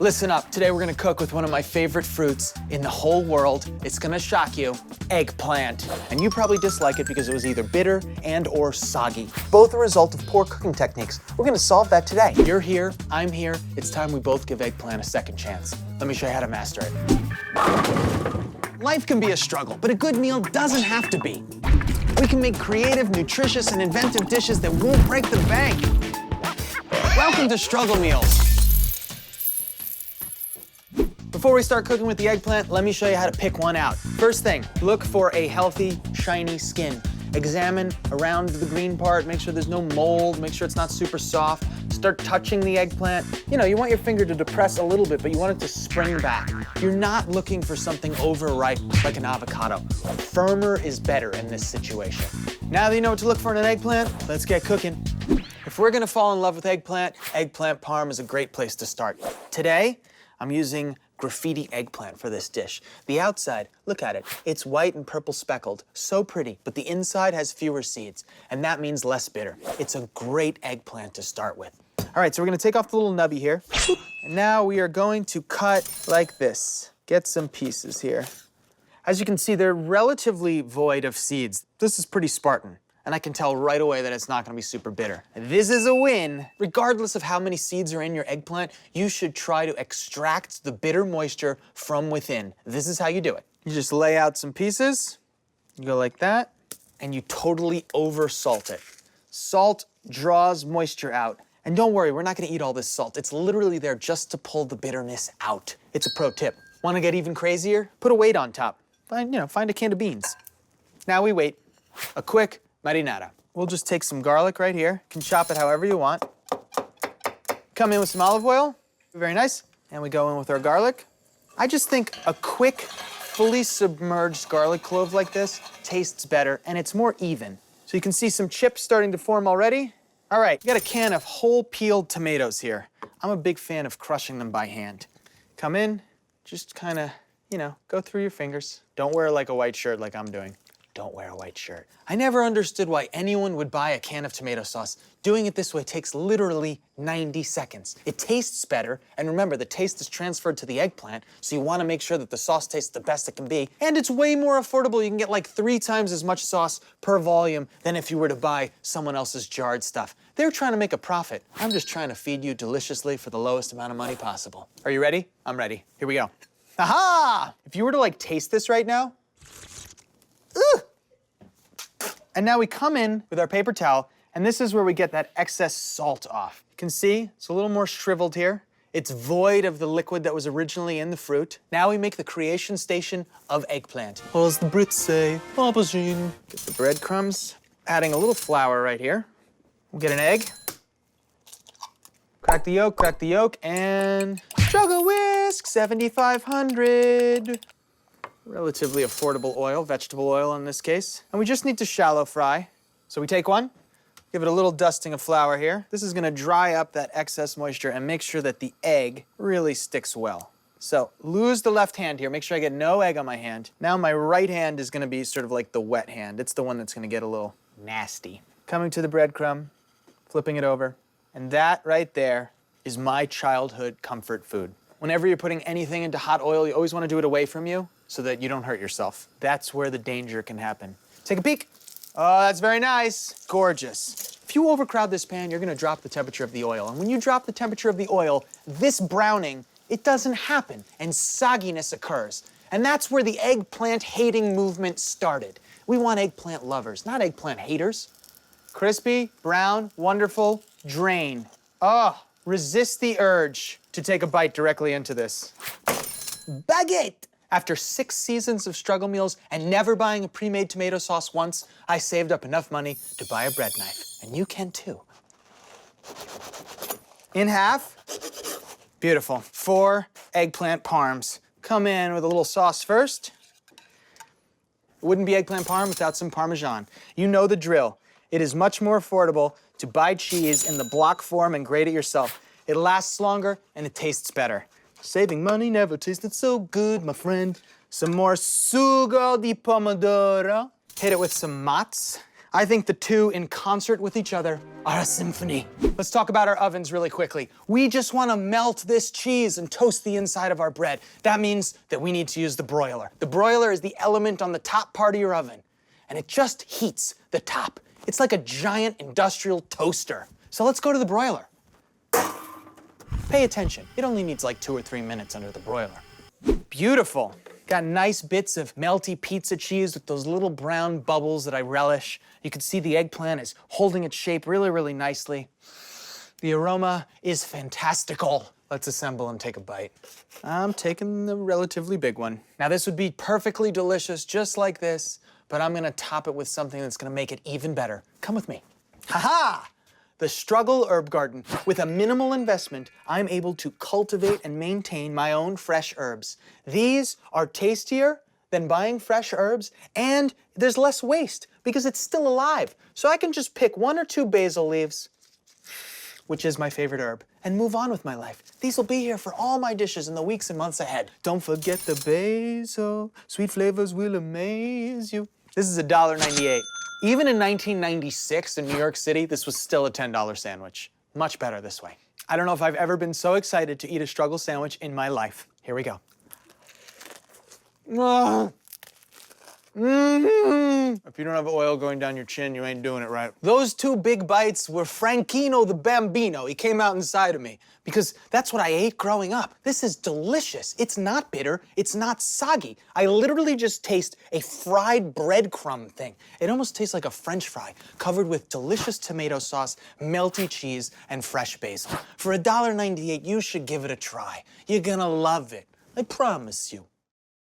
Listen up, today we're gonna cook with one of my favorite fruits in the whole world. It's gonna shock you, eggplant. And you probably dislike it because it was either bitter and or soggy. Both a result of poor cooking techniques. We're gonna solve that today. You're here, I'm here. It's time we both give eggplant a second chance. Let me show you how to master it. Life can be a struggle, but a good meal doesn't have to be. We can make creative, nutritious, and inventive dishes that won't break the bank. Welcome to Struggle Meals. Before we start cooking with the eggplant, let me show you how to pick one out. First thing, look for a healthy, shiny skin. Examine around the green part, make sure there's no mold, make sure it's not super soft. Start touching the eggplant. You know, you want your finger to depress a little bit, but you want it to spring back. You're not looking for something overripe like an avocado. Firmer is better in this situation. Now that you know what to look for in an eggplant, let's get cooking. If we're gonna fall in love with eggplant, eggplant parm is a great place to start. Today, I'm using graffiti eggplant for this dish. The outside, look at it. It's white and purple speckled, so pretty, but the inside has fewer seeds, and that means less bitter. It's a great eggplant to start with. All right, so we're gonna take off the little nubby here, and now we are going to cut like this. Get some pieces here. As you can see, they're relatively void of seeds. This is pretty Spartan. And I can tell right away that it's not gonna be super bitter. This is a win. Regardless of how many seeds are in your eggplant, you should try to extract the bitter moisture from within. This is how you do it. You just lay out some pieces, you go like that, and you totally over salt it. Salt draws moisture out. And don't worry, we're not gonna eat all this salt. It's literally there just to pull the bitterness out. It's a pro tip. Wanna get even crazier? Put a weight on top. Find a can of beans. Now we wait. A quick marinara. We'll just take some garlic right here. You can chop it however you want. Come in with some olive oil. Very nice. And we go in with our garlic. I just think a quick, fully submerged garlic clove like this tastes better and it's more even. So you can see some chips starting to form already. All right, we got a can of whole peeled tomatoes here. I'm a big fan of crushing them by hand. Come in, just kind of, go through your fingers. Don't wear like a white shirt like I'm doing. Don't wear a white shirt. I never understood why anyone would buy a can of tomato sauce. Doing it this way takes literally 90 seconds. It tastes better, and remember, the taste is transferred to the eggplant, so you wanna make sure that the sauce tastes the best it can be, and it's way more affordable. You can get like 3 times as much sauce per volume than if you were to buy someone else's jarred stuff. They're trying to make a profit. I'm just trying to feed you deliciously for the lowest amount of money possible. Are you ready? I'm ready. Here we go. Aha! If you were to taste this right now, ugh. And now we come in with our paper towel, and this is where we get that excess salt off. You can see it's a little more shriveled here. It's void of the liquid that was originally in the fruit. Now we make the creation station of eggplant. Or as the Brits say, aubergine. Get the breadcrumbs, adding a little flour right here. We'll get an egg. Crack the yolk, and sugar whisk, 7,500. Relatively affordable oil, vegetable oil in this case. And we just need to shallow fry. So we take one, give it a little dusting of flour here. This is gonna dry up that excess moisture and make sure that the egg really sticks well. So lose the left hand here, make sure I get no egg on my hand. Now my right hand is gonna be sort of like the wet hand. It's the one that's gonna get a little nasty. Coming to the breadcrumb, flipping it over. And that right there is my childhood comfort food. Whenever you're putting anything into hot oil, you always wanna do it away from you so that you don't hurt yourself. That's where the danger can happen. Take a peek. Oh, that's very nice. Gorgeous. If you overcrowd this pan, you're gonna drop the temperature of the oil. And when you drop the temperature of the oil, this browning, it doesn't happen, and sogginess occurs. And that's where the eggplant hating movement started. We want eggplant lovers, not eggplant haters. Crispy, brown, wonderful, drain. Oh, resist the urge to take a bite directly into this. Baguette! After 6 seasons of struggle meals and never buying a pre-made tomato sauce once, I saved up enough money to buy a bread knife. And you can too. In half. Beautiful. 4 eggplant parms. Come in with a little sauce first. It wouldn't be eggplant parm without some Parmesan. You know the drill. It is much more affordable to buy cheese in the block form and grate it yourself. It lasts longer and it tastes better. Saving money never tasted so good, my friend. Some more sugo di pomodoro. Hit it with some mozz. I think the two in concert with each other are a symphony. Let's talk about our ovens really quickly. We just want to melt this cheese and toast the inside of our bread. That means that we need to use the broiler. The broiler is the element on the top part of your oven, and it just heats the top. It's like a giant industrial toaster. So let's go to the broiler. Pay attention. It only needs like 2 or 3 minutes under the broiler. Beautiful. Got nice bits of melty pizza cheese with those little brown bubbles that I relish. You can see the eggplant is holding its shape really, really nicely. The aroma is fantastical. Let's assemble and take a bite. I'm taking the relatively big one. Now this would be perfectly delicious just like this, but I'm gonna top it with something that's gonna make it even better. Come with me. Ha-ha! The Struggle Herb Garden. With a minimal investment, I'm able to cultivate and maintain my own fresh herbs. These are tastier than buying fresh herbs, and there's less waste because it's still alive. So I can just pick 1 or 2 basil leaves, which is my favorite herb, and move on with my life. These will be here for all my dishes in the weeks and months ahead. Don't forget the basil, sweet flavors will amaze you. This is $1.98. Even in 1996 in New York City, this was still a $10 sandwich. Much better this way. I don't know if I've ever been so excited to eat a struggle sandwich in my life. Here we go. If you don't have oil going down your chin, you ain't doing it right. Those 2 big bites were Frankino the Bambino. He came out inside of me because that's what I ate growing up. This is delicious. It's not bitter. It's not soggy. I literally just taste a fried breadcrumb thing. It almost tastes like a French fry covered with delicious tomato sauce, melty cheese, and fresh basil. For $1.98, you should give it a try. You're gonna love it. I promise you.